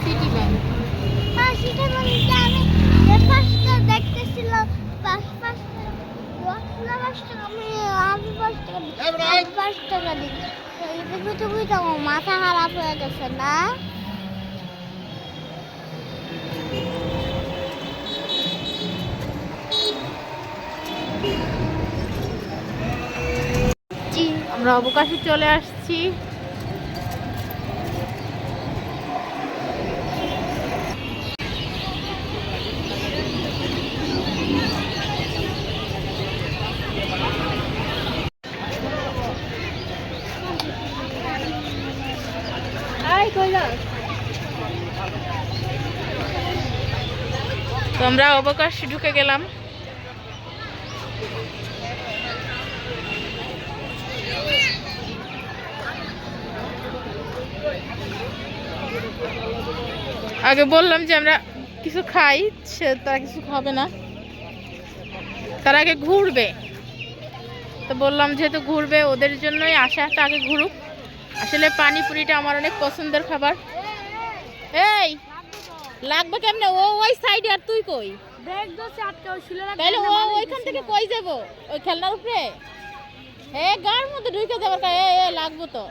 City bank. হ্যাঁ city ব্যাংকে আমি ফার্স্টে দেখতেছিলাম 5 টাকা আমি 5 টাকা দিই। তুমি তো আমার মাথা খারাপ হয়ে গেছে না? আমরা অবকাশে চলে আসছি। তো আমরা অবকাশ ঢুকে গেলাম। আগে বললাম যে আমরা কিছু খাই, তারা কিছু খাবে না, তারা আগে ঘুরবে। তো বললাম যেহেতু ঘুরবে ওদের জন্যই আসা, একটা আগে ঘুরুক। আসলে পানিপুরিটা আমার অনেক পছন্দের খাবার। এই লাগবে কেমনে? ও ওই সাইডে, আর তুই কই? তাহলে ও ওইখান থেকে কই যাব? ওই খেলনার উপরে গার মধ্যে ঢুকে যাবার লাগবো তো।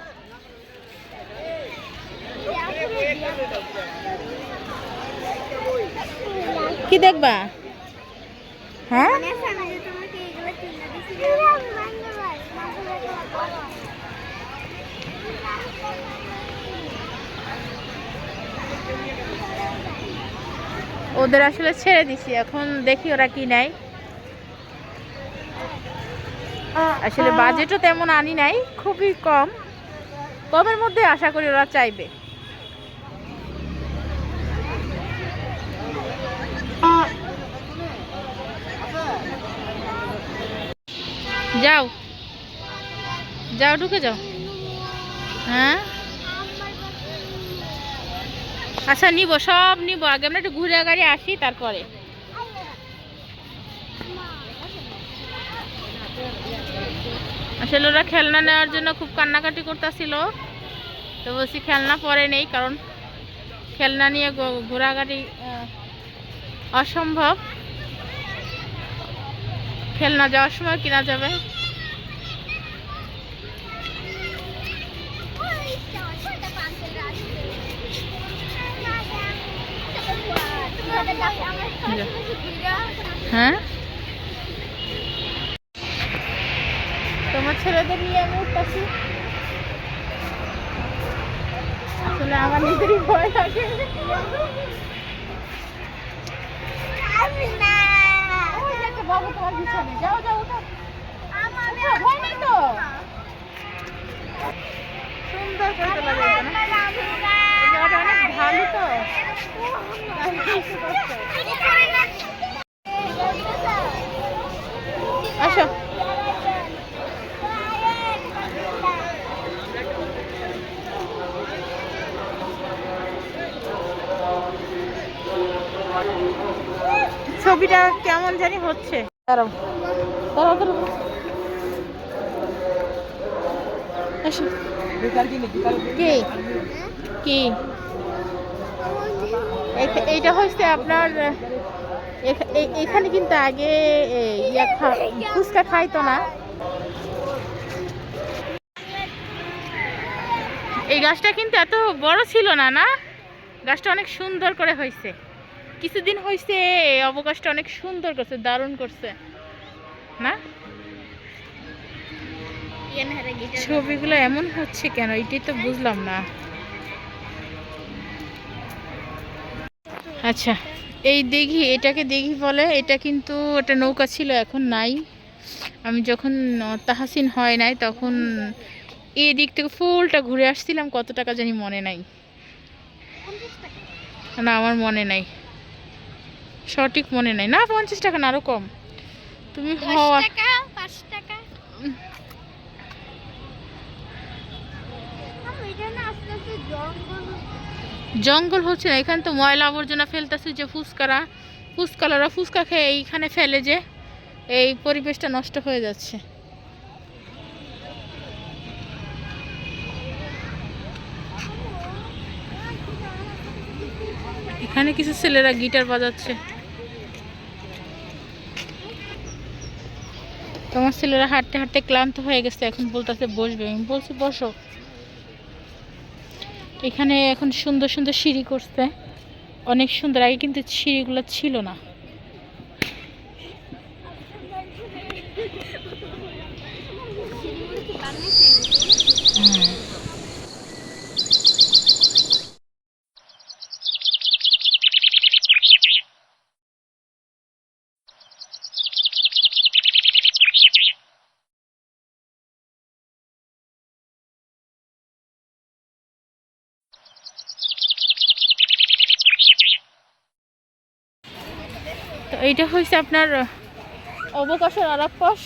কি দেখবা? হ্যাঁ ওদের আসলে ছেড়ে দিছি, এখন দেখি ওরা কি নেয়। আসলে বাজেটও তেমন আনি নাই, খুবই কমের মধ্যে আশা করি ওরা চাইবে। যাও যাও ঢুকে যাও। হ্যাঁ আচ্ছা নিব, সব নিব, আগে আমরা একটু ঘুরে গাড়ি আসি তারপরে। আসলে ওরা খেলনা নেওয়ার জন্য খুব কান্নাকাটি করতেছিল, তো বলছি খেলনা পরে নেই, কারণ খেলনা নিয়ে ঘোরাঘাটি অসম্ভব। খেলনা যাওয়ার সময় কিনা যাবে। হ্যাঁ তোমার ছেলেদের নিয়ে আমি উঠতেছি। আসলে আমার নিজেরই ভয় লাগে। বাবু তোমার পিছনে যাও যাও, ভয় নেই তো। সুন্দর করতে লাগে, জায়গাটা অনেক ভালো তো। আসো ছবিটা কেমন জানি হচ্ছে। দাঁড়াও দাঁড়াও দাঁড়াও, আসো। কি কি এইটা হচ্ছে আপনার এখানে কিন্তু আগে ফুচকা খাইতো না। এই গাছটা কিন্তু এত বড় ছিল না, না গাছটা অনেক সুন্দর করে হয়েছে। কিছুদিন হয়েছে অবকাশটা অনেক সুন্দর করছে, দারুণ করছে না? ছবিগুলো এমন হচ্ছে কেন, এটাই তো বুঝলাম না। আচ্ছা এই দিঘি, এটাকে দিঘি বলে। এটা কিন্তু একটা নৌকা ছিল, এখন নাই। আমি যখন তাহাসিন হয় নাই তখন এই দিক থেকে ফুলটা ঘুরে আসছিলাম, কত টাকা জানি মনে নাই, না আমার মনে নাই, সঠিক মনে নাই। না 50 টাকা না, আরো কম। তুমি জঙ্গল হচ্ছে না, এখানে তো ময়লা আবর্জনা ফেলতেছে, যে ফুচকালারা ফুচকা খেয়ে এইখানে ফেলে, যে এই পরিবেশটা নষ্ট হয়ে যাচ্ছে। এখানে কিছু ছেলেরা গিটার বাজাচ্ছে। তোমার ছেলেরা হাঁটতে হাঁটতে ক্লান্ত হয়ে গেছে, এখন বলতেছে বসবে। আমি বলছি বসো। এখানে এখন সুন্দর সুন্দর সিঁড়ি করছে, অনেক সুন্দর। আগে কিন্তু সিঁড়িগুলো ছিল না। তো এইটা হচ্ছে আপনার অবকাশের আরেক পাশ।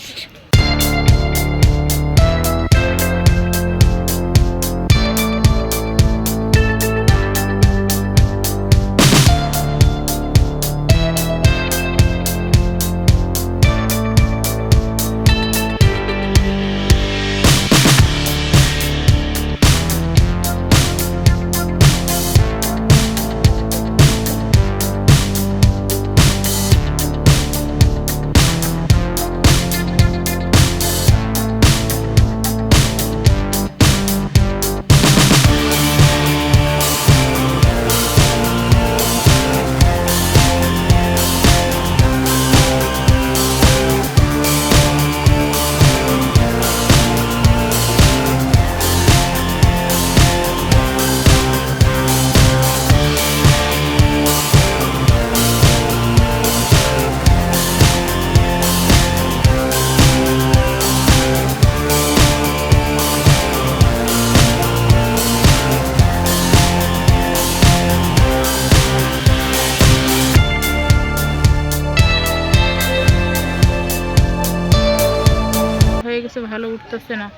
ভালো উঠতেছে না।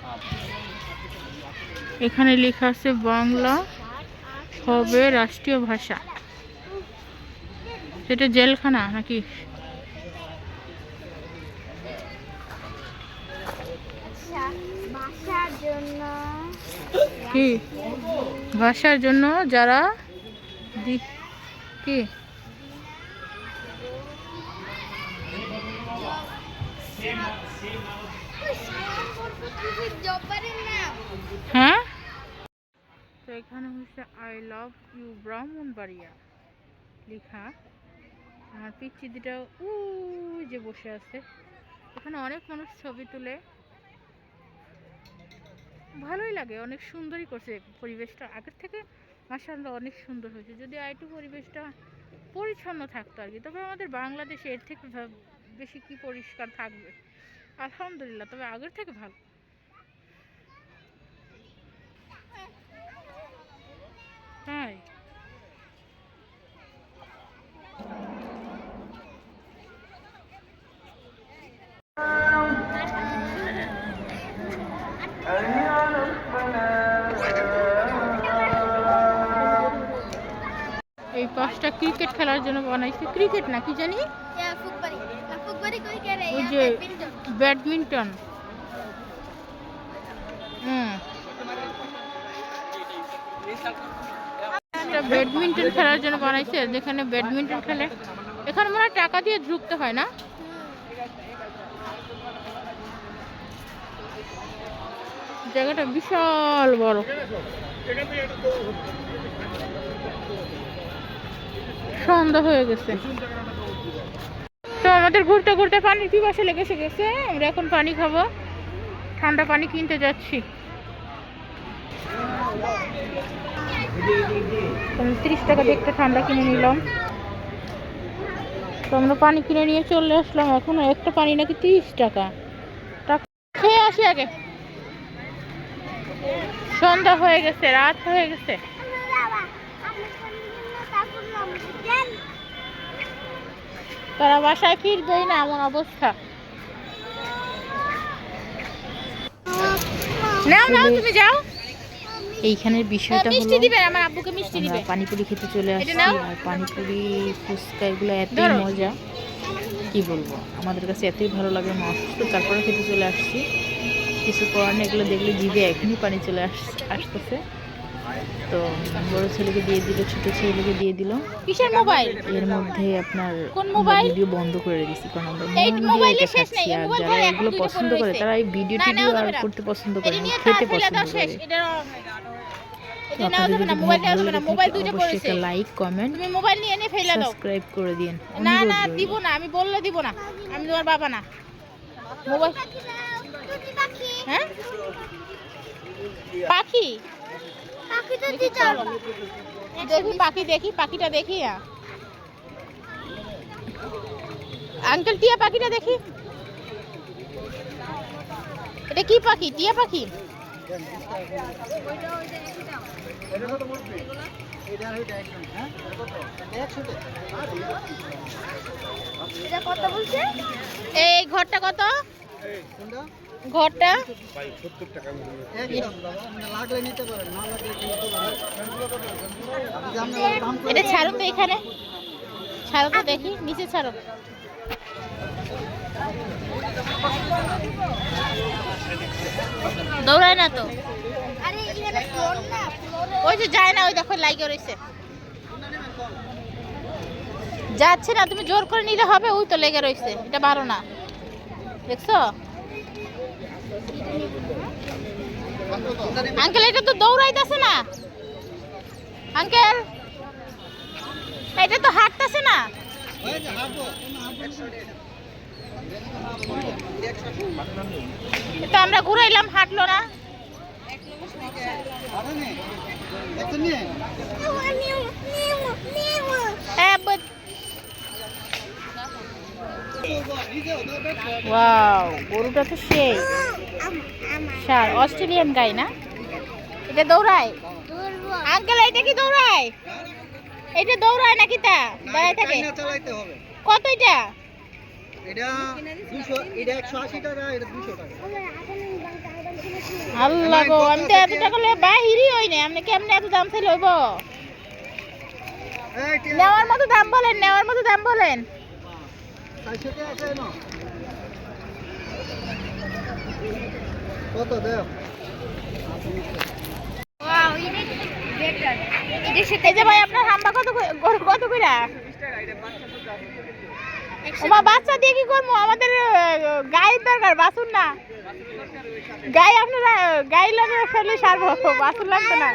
এখানে লেখা আছে বাংলা হবে রাষ্ট্রীয় ভাষা। সেটা জেলখানা নাকি? কি ভাষার জন্য যারা কি হ্যাঁ, তো এখানে হচ্ছে আই লাভ ইউ ব্রাহ্মণবাড়িয়া লেখা। আমার পিচ্চি দুটা যে বসে আছে, এখানে অনেক মানুষ ছবি তুলে, ভালোই লাগে, অনেক সুন্দরই করছে পরিবেশটা। আগের থেকে মাশাআল্লাহ অনেক সুন্দর হয়েছে। যদি একটু পরিবেশটা পরিচ্ছন্ন থাকতো আর কি। তবে আমাদের বাংলাদেশে এর থেকে বেশি কি পরিষ্কার থাকবে, আলহামদুলিল্লাহ। তবে আগের থেকে ভালো। তাই এই পাশটা ক্রিকেট খেলার জন্য বানাইছে। ক্রিকেট না কি জানি, ওই যে ব্যাডমিন্টন। ব্যাডমিন্টন খেলার জন্য বানাইছে, যেখানে ব্যাডমিন্টন খেলে। এখানে মনে হয় টাকা দিয়ে ঢুকতে হয় না? জায়গাটা বিশাল বড়। সন্ধ্যা হয়ে গেছে, তো আমাদের ঘুরতে ঘুরতে পানির পিপাসা লেগে গেছে। আমরা এখন পানি খাবো, ঠান্ডা পানি কিনতে যাচ্ছি। 30 টাকা দিয়ে একটা ঠান্ডা কিনে নিলাম। তো আমরা পানি কিনে নিয়ে চলে আসলাম। এখন একটা পানি নাকি 30 টাকা। খেয়ে আসি আগে, সন্ধ্যা হয়ে গেছে, রাত হয়ে গেছে। তারা বাসায় ফিরবেই না, এমন অবস্থা। নাও নাও, তুমি যাও। এইখানের বিষয়টা হলো মিষ্টি দিবেন, আমার আব্বুকে মিষ্টি দিবেন। পানিপুরি খেতে চলে আসছি, আর পানিপুরি ফুচকা এগুলো এতই মজা, কি বলবো। আমাদের কাছে এতই ভালো লাগে, আমি অসুস্থ তারপরে খেতে চলে আসছি। কিছু করার নেই, এগুলো দেখলে জিভে এখনই পানি চলে আসতেছে। তো বড় ছেলেকে দিয়ে দিল, ছোট ছেলেকে দিয়ে দিল। কিসের মোবাইল? এর মধ্যে আপনার কোন মোবাইল? ভিডিও বন্ধ করে দিছি, কারণ আমরা এই মন দিয়ে মোবাইলে শেষ দেখাচ্ছি। নেই, এই আর মোবাইল যারা ধরে এখন এগুলো দুইটা পছন্দ পড়ে করে রয়েছে। তারা এই ভিডিও না, টিডিও নেওয়া আর যাবে না। করতে পছন্দ করে এটা না, নিয়ে খেতে তাড়াতাড়ি পছন্দ দাও শেষ, করে। এটা এটা নেওয়া আপনাদের যাবে না, যদি মোবাইল ভালো নেওয়া যাবে না, লেগে মোবাইল থাকে দুইটা অবশ্যই পড়েছে। একটা লাইক, কমেন্ট, তুমি মোবাইল নিয়ে এনে ফেলে দাও। সাবস্ক্রাইব করে দিন। না অনুরোধ না রইল। দিব না, আমি বললে দিব না, আমি তোমার বাবা না। মোবাইল টুকি পাখি হ্যাঁ পাখি পাখি তো দেখি দিতে চলো। দেখি পাখি, দেখি পাখিটা দেখি। আঙ্কেল টিয়া পাখিটা দেখি, এটা কি পাখি? টিয়া পাখি? এটা কত বলছে? এই ঘরটা কত? ঘরটা এটা ছাড়ো তো, এখানে ছাড়ো তো, দেখি নিচে ছাড়ো। দৌড়ায় না তো, আরে এখানে ফ্লোর না, ফ্লোরে ওই যে যায় না, ওই দেখো লাইকে রয়েছে। যাচ্ছে না, তুমি জোর করে নিলে হবে, ওই তো লেগে রয়েছে, এটা পারো না, দেখছো? আঙ্কেল এটা তো দৌড়াইতেছে না, আঙ্কেল এটা তো হাঁটতেছে না। তো আমরা ঘুরাইলাম, হাঁটলো না। হ্যাঁ ওয়াও, গরুটা তো সেই সার, অস্ট্রেলিয়ান গাই না? এটা দৌড়ায় আঙ্কেল, এটা কি দৌড়ায়? এটা দৌড়ায় নাকি? তা দাঁড়ায় থাকে চালাইতে হবে। কত এটা? এটা 200, এটা 180 টাকা, এটা 200 টাকা। আল্লাহ গো, আমি তো এত টাকা লয়ে বাহিরই হই না, আপনি কেমনে এত দাম চাই লইব? এই টিয়া, নেওয়ার মতো দাম বলেন, নেওয়ার মতো দাম বলেন। 400 টাকা আছে না? কত দেও? এই যে ভাই, আপনার হাম্বা কত গরু কত কইরা? ওমা, বাচ্চা দিয়ে কি করবো? আমাদের গায়ের দরকার, বাছুর না। গায়ে আপনারা গায়ে লাগে ফেলে সারবো, বাছুর লাগবে না।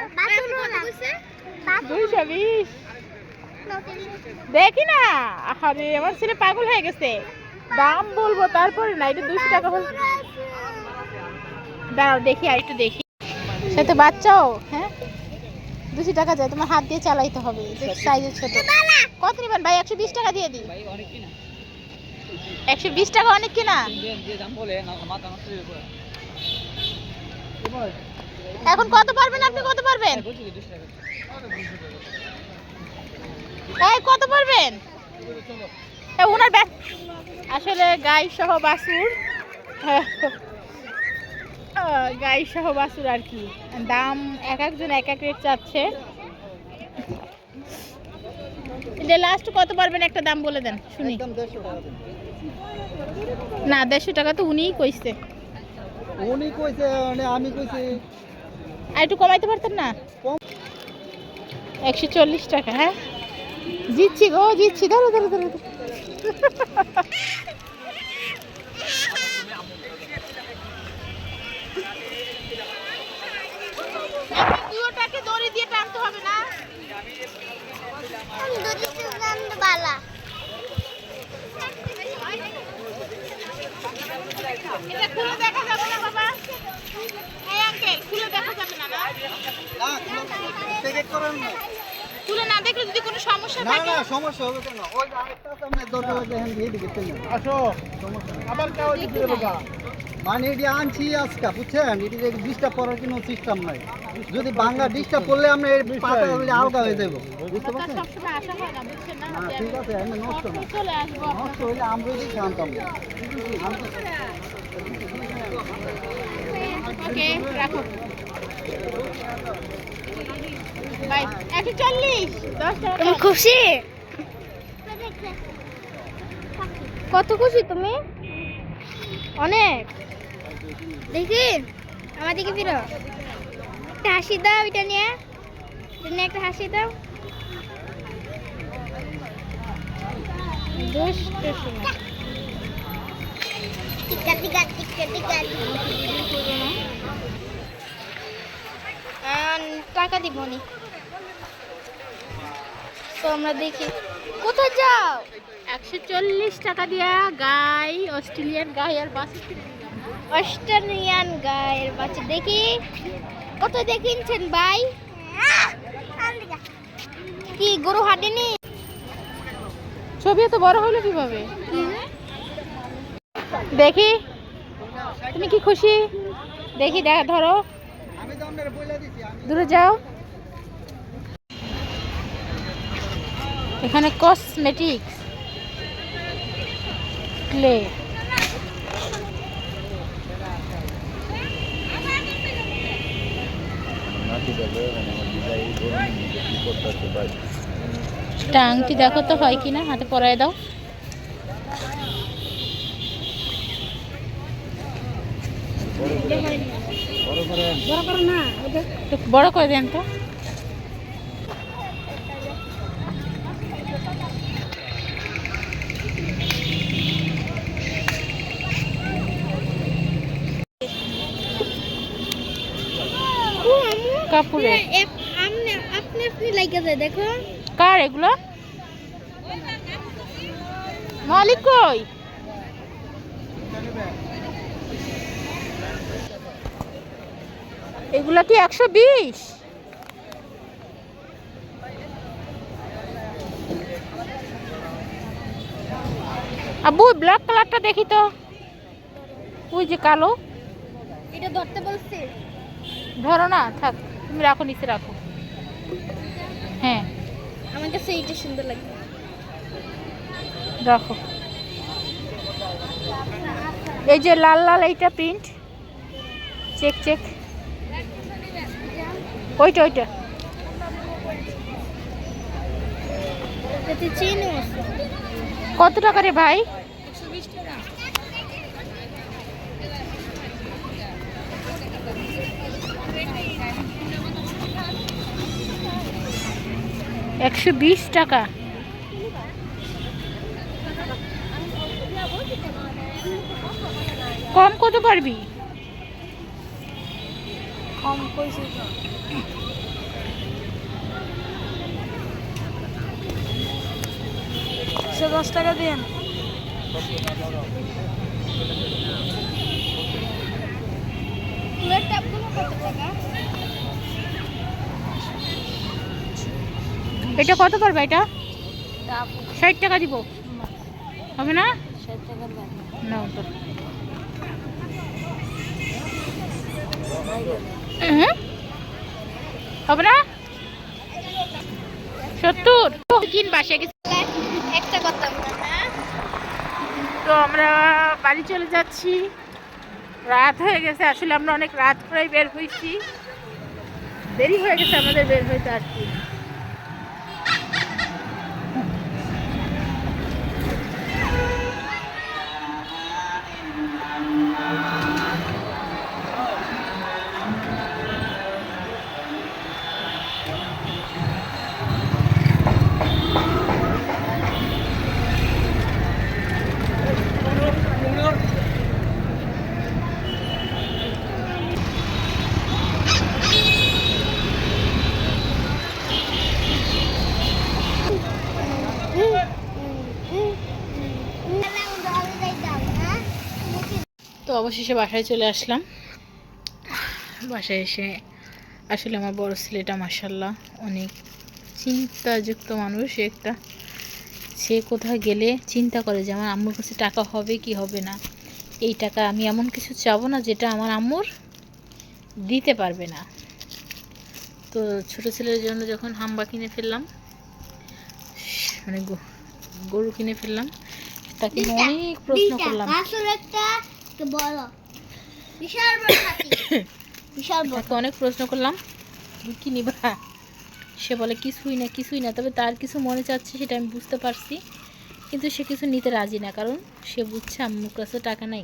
220 দেখি না, আরে আমার ছেলে পাগল হয়ে গেছে। দাম বলবো তারপরে না, এটা 200 টাকা বল। দাঁড়াও দেখি, আর একটু দেখি। সে তো বাচ্চাও, হ্যাঁ 200 টাকা যায়, তোমার হাত দিয়ে চালাইতে হবে, সাইজের ছোট। কত নেবেন ভাই? 120 টাকা দিয়ে দিই। 120 টাকা অনেক কিনা? এখন কত পারবেন আপনি? কত পারবেন? এই কত পারবেন? ওনার আসলে গাই সহ বাছুর, গাই সহ বাছুর আর কি, দাম এক একজন এক এক রেট চাচ্ছে। এটা লাস্ট কত পারবেন একটা দাম বলে দেন শুনি। একদম 150 টাকা দেন। না 150 টাকা তো উনিই কইছে, উনি কইছে, মানে আমি কইছি। আর একটু কমাইতে পারতেন না? 140 টাকা। হ্যাঁ জিতছি গো, জিতছি। ধরো ধরো ধরো ধরো। দুটোটাকে দড়ি দিয়ে টানতে হবে না? বালা এটা খুলে দেখা যাবে না বাবা? এই আঙ্কেল, খুলে দেখা যাবে না? না না, টিকেট করেন না। খুলে না দেখলে যদি কোনো সমস্যা না থাকে। না, সমস্যা হবে কেন? ওই যে আরেকটা আছে, আপনার দরকার লাগলে হ্যাঁ দিয়ে দিকে চলে যান। আসো আবার কাও দিতে হবে। মানে এটি আনছি আজকে, বুঝছেন? এটি ডিস্টার্ব করার কোনো সিস্টেম নাই। যদি বাংলা ডিস্টার্ব করলে আমরা এর পাতা আলগা হয়ে যাবো, বুঝতে তার পারছেন? সবসময় আশা হয় না, বুঝছেন না? না, ঠিক আছে, আমি নষ্ট না। চলে আসবো। নষ্ট হইলে আমরা যদি জানতাম না। ওকে, রাখো। বাই। 140 10 টাকা। তুমি খুশি? কত খুশি তুমি? অনেক। দেখি আমার দিকে ফিরো, একটা হাসি দাও এটা নিয়ে। তুমি একটা হাসি দাও। দুষ্ট শোনা। টিকা টিকা টিকা টিকা টাকা দিব নি। তো আমরা দেখি কোথায় যাও। 140 টাকা দিয়া গাই, অস্ট্রেলিয়ান গাই আর বাস অস্ট্রেলিয়ান গায়ের বাচ্চা দেখি কত দিয়ে কিনছেন ভাই? কি গরু হাটেনি? ছবি এত বড় হলো কিভাবে? দেখি তুমি কি খুশি? দেখি দেখা ধরো, আমি তো আপনার বলে দিছি দূরে যাও। এখানে কসমেটিক্স, ক্লে, টাংটি দেখো তো হয় কিনা, হাতে পরায় দাও। একটু বড় করে দেন তো। কাপড়ে আপনি আপনি আপনি লাইকা যায় দেখো। কার এগুলো? মালিক কই? এগুলা কি 120? আব্বু ব্ল্যাক কালারটা দেখি তো, ওই যে কালো। এটা ধরতে বলছি। ধরো না, থাক, তুমি রাখো, নিচে রাখো। হ্যাঁ আমার কাছে এইটা সুন্দর লাগে। রাখো। এই যে লাল লাল এইটা প্রিন্ট, চেক চেক, ওইটা ওইটা। এতে চেনও আছে। কত টাকা রে ভাই? 120 টাকা। টাকা। কম কত পারবি? কম কইছি তো। 110 টাকা দেন। প্লেটটা আপনার কত টাকা? এটা কত পারবে? এটা 60 টাকা দিব, হবে না? 60 টাকা দেন। নাও তো। হ্যাঁ, হবে না? 70 কিন বাসে গেছে। একটা কথা বললাম না। তো আমরা বাড়ি চলে যাচ্ছি, রাত হয়ে গেছে। আসলে আমরা অনেক রাত করে বের হয়েছি, দেরি হয়ে গেছে আমাদের বের হইতে আর কি। তো অবশেষে বাসায় চলে আসলাম। বাসায় এসে আসলে আমার বড় ছেলেটা মাশাআল্লাহ অনেক চিন্তাযুক্ত মানুষ। একটা সে কোথাও গেলে চিন্তা করে যে আমার আম্মুর কাছে টাকা হবে কি হবে না। এই টাকা আমি এমন কিছু চাবো না যেটা আমার আম্মুর দিতে পারবে না। তো ছোট ছেলের জন্য যখন হাম্বা কিনে ফেললাম, মানে গরু কিনে ফেললাম, তাকে অনেক প্রশ্ন করলাম। তাকে অনেক প্রশ্ন করলাম কি নিবা, সে বলে কিছুই না কিছুই না। তবে তার কিছু মনে চাচ্ছে সেটা আমি বুঝতে পারছি, কিন্তু সে কিছু নিতে রাজি না, কারণ সে বুঝছে আম্মুর কাছে টাকা নাই,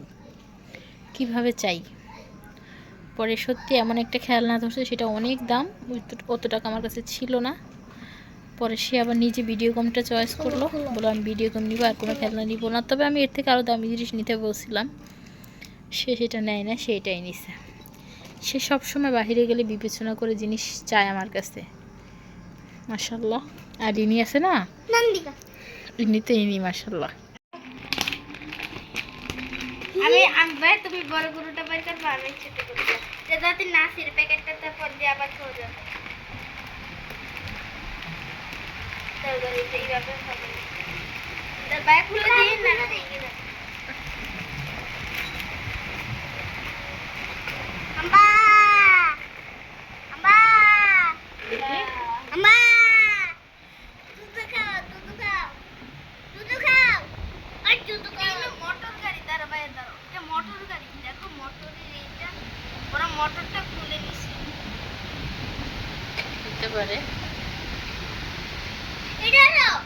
কিভাবে চাই। পরে সত্যি এমন একটা খেলনা ধরছে, সেটা অনেক দাম, অত টাকা আমার কাছে ছিল না। পরে সে আবার নিজে ভিডিও গেমটা চয়েস করলো, বলো আমি ভিডিও গেম নিবো আর কোনো খেলনা নিব না। তবে আমি এর থেকে আরও দামি জিনিস নিতে বলছিলাম, সে সেটা নেয় না, সেটাই নিছে। সে সবসময় বাইরে গেলে বিবেচনা করে জিনিস চায় আমার কাছে, মাশাল্লাহ। আর ইনি আছে না, নন্দিকা ইনি তো ইনি মাশাল্লাহ। আমি ভাই তুমি বড় গরুটা বের করবা, আমি ছোট গরুটা যাতে নাসির প্যাকেটটা তারপর দিয়ে আবার খাওয়া যাবে। তার গরুটা এইভাবে হবে, তার বাইক খুলে দিয়ে না না দিয়ে না। আম্মা আম্মা আম্মা দুধ খাও দুধ খাও দুধ খাও আর দুধ খাও। মোটর গাড়ি দাঁড়া ভাই দাঁড়া, এটা মোটর গাড়ি, দেখো মোটরের এইটা ওরা মোটরটা খুলে নিছে। হতে পারে। এটা নাও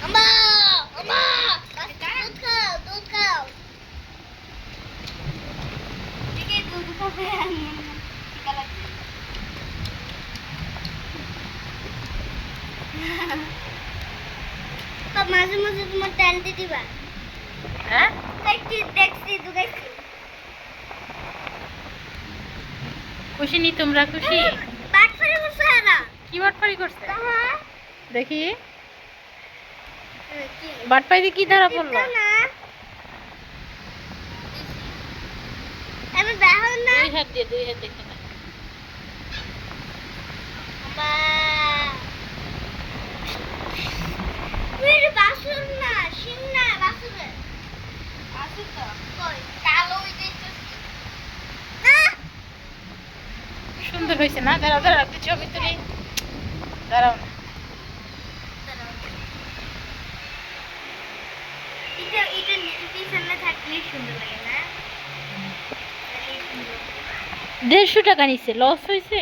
আম্মা আম্মা দুধ খাও দুধ খাও। ঠিক আছে দুধ খাবে আমি ঠিক আছে। তো মাঝে মাঝে তোমার টানতে দিবা। হ্যাঁ, দেখছি দেখছি দেখছি। খুশি নি তোমরা? খুশি? বাট করে বসে আরা কি বাটপাড়ি করছে হ্যাঁ দেখি? কি বাটপাড়ি কি ধরা পড়লো? না আমি দেখো না দুই হাত দিয়ে, দুই হাত দেখে না। মা মের বাসুর না সিং না বাসুর বাসুর তো কই কালো হই যাইতেছি। সুন্দর হয়েছে না? দাঁড়াও দাঁড়াও, একটু ছবি তুলি। দাঁড়াও না, এটা এটা পিছনে থাকলে সুন্দর লাগে না? 150 টাকা নিচ্ছে, লস হয়েছে।